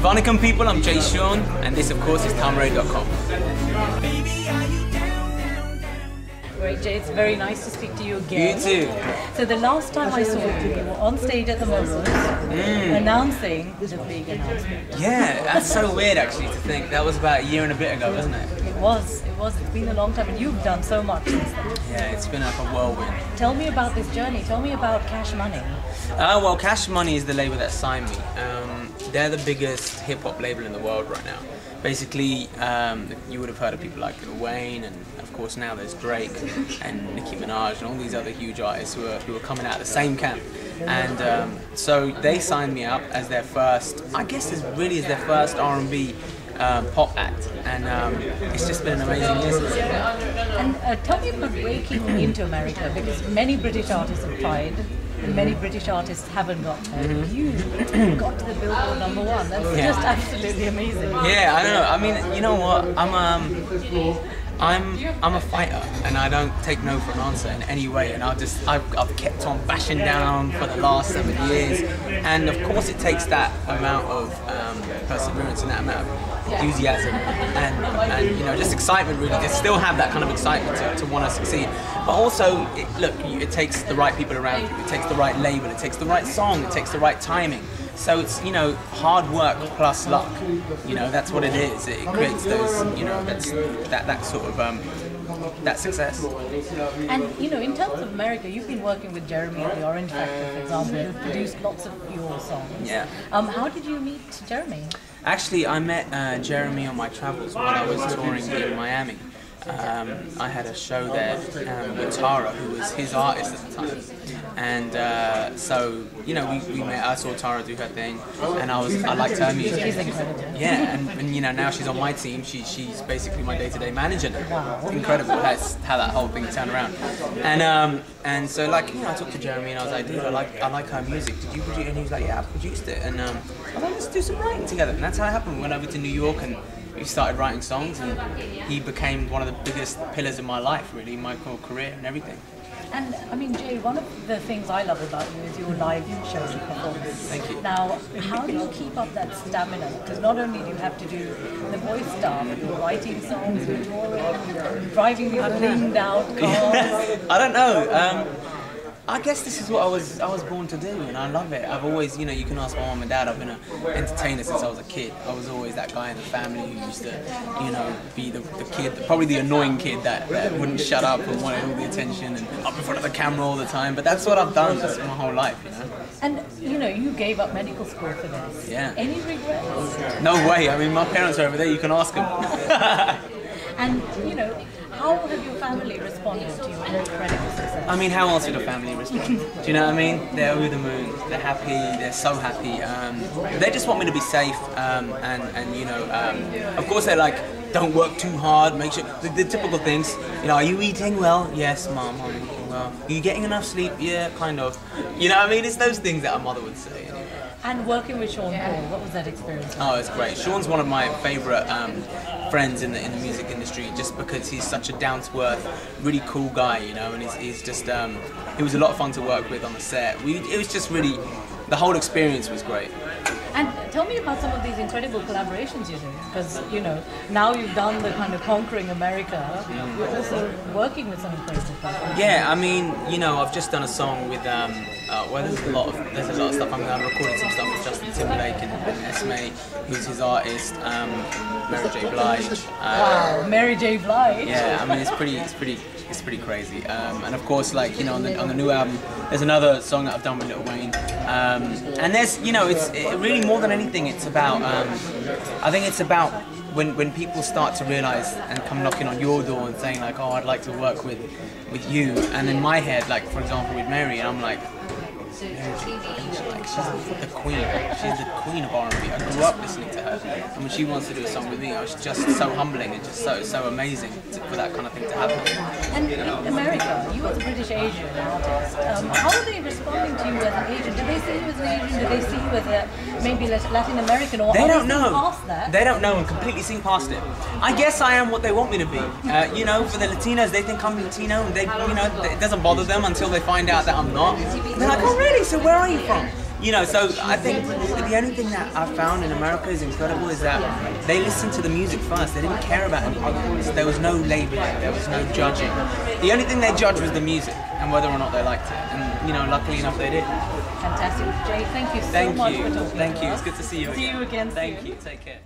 Vonnegut people, I'm Jay Sean, and this of course is TomRay.com. Great, Jay, it's very nice to speak to you again. You too. So the last time I saw you, you were on stage at the Moses announcing the big announcement. Yeah, that's so weird actually to think. That was about a year and a bit ago, wasn't it? It was. It's been a long time, and you've done so much since then. Yeah, it's been like a whirlwind. Tell me about this journey. Tell me about Cash Money. Well, Cash Money is the label that signed me. They're the biggest hip-hop label in the world right now. Basically, you would have heard of people like Lil Wayne, and of course now there's Drake and Nicki Minaj and all these other huge artists who are coming out of the same camp. And so they signed me up as their first, I guess as really as their first R&B pop act, and it's just been an amazing year since then. And tell me about breaking into America, because many British artists have tried, and many British artists haven't got there. You got to the Billboard #1. That's just absolutely amazing. Yeah, I know. I mean, you know what? I'm a fighter, and I don't take no for an answer in any way. And I've kept on bashing down for the last 7 years. And of course, it takes that amount of perseverance and that amount of enthusiasm and you know, just excitement really to still have that kind of excitement to want to succeed. But also, it takes the right people around you. It takes the right label. It takes the right song. It takes the right timing. So it's, you know, hard work plus luck. You know, that's what it is. It creates those, you know, that sort of that success. And you know, in terms of America, you've been working with Jeremy at the Orange Factor, for example. You've produced lots of your songs. Yeah. How did you meet Jeremy? Actually, I met Jeremy on my travels while I was touring in Miami. I had a show there with Tara, who was his artist at the time, and so you know we met. I saw Tara do her thing, and I liked her music. She's incredible. Yeah, and you know now she's on my team. She's basically my day-to-day manager now. Wow. It's incredible. That's how that whole thing turned around. And so like, you know, I talked to Jeremy and I was like, dude, I like her music. Did you produce it? And he was like, yeah, I produced it. And I was like, let's do some writing together. And that's how it happened. We went over to New York and we started writing songs, and he became one of the biggest pillars in my life, really, my whole career and everything. And I mean, Jay, one of the things I love about you is your live show performance. Thank you. Now, how do you keep up that stamina? Because not only do you have to do the voice stuff, but you're writing songs, you're touring, you're driving these blinged out cars. I don't know. I guess this is what I was born to do, and I love it. I've always, you know, you can ask my mom and dad, I've been an entertainer since I was a kid. I was always that guy in the family who used to, you know, be the kid, probably the annoying kid that wouldn't shut up and wanted all the attention and up in front of the camera all the time. But that's what I've done. That's my whole life, you know. And, you know, you gave up medical school for this. Yeah. Any regrets? No way. I mean, my parents are over there. You can ask them. And, you know, how have your family responded to your incredible success? I mean, how else would a family respond? Do you know what I mean? They're over the moon. They're happy. They're so happy. They just want me to be safe. And you know, of course they're like, don't work too hard. Make sure the typical things. You know, are you eating well? Yes, Mom, I'm eating well. Are you getting enough sleep? Yeah, kind of. You know what I mean? It's those things that a mother would say. Anyway. And working with Sean Paul, what was that experience like? Oh, it's great. Sean's one of my favourite friends in the music industry, just because he's such a down-to-earth, really cool guy, you know, and he's just, he was a lot of fun to work with on the set. It was just really, the whole experience was great. And tell me about some of these incredible collaborations you do, because, you know, now you've done the kind of conquering America, you're also working with some incredible people. Yeah, I mean, you know, I've just done a song with, well, there's a lot of stuff. I'm recording some stuff with Justin Timberlake and Esme, who's his artist, Mary J Blige. Wow, Mary J Blige. Yeah, I mean, it's pretty crazy. And of course, like, you know, on the new album, there's another song that I've done with Lil Wayne. And there's, you know, it's really more than anything, it's about, I think it's about when people start to realise and come knocking on your door and saying like, oh, I'd like to work with you. And in my head, like, for example, with Mary, and I'm like, she's the queen. She's the queen of R&B. I grew up listening to her, and when she wants to do a song with me, it's just so humbling and just so amazing for that kind of thing to happen. And in America, you as a British Asian artist, how are they responding to you as an Asian? Do they see you as an Asian? Do they see you as a maybe Latin American? Or they don't know. Past that? They don't know and completely see past it. I guess I am what they want me to be. You know, for the Latinos, they think I'm Latino, and they, you know, it doesn't bother them until they find out that I'm not. They're like, oh really? So where are you from? You know, so I think the only thing that I found in America is incredible is that they listened to the music first. They didn't care about anything else. There was no labeling, there was no judging. The only thing they judged was the music and whether or not they liked it. And, you know, luckily enough they did. Fantastic. Jay, thank you so much for talking to us. Thank you. It's good to see you again. See you again soon. Thank you. Take care.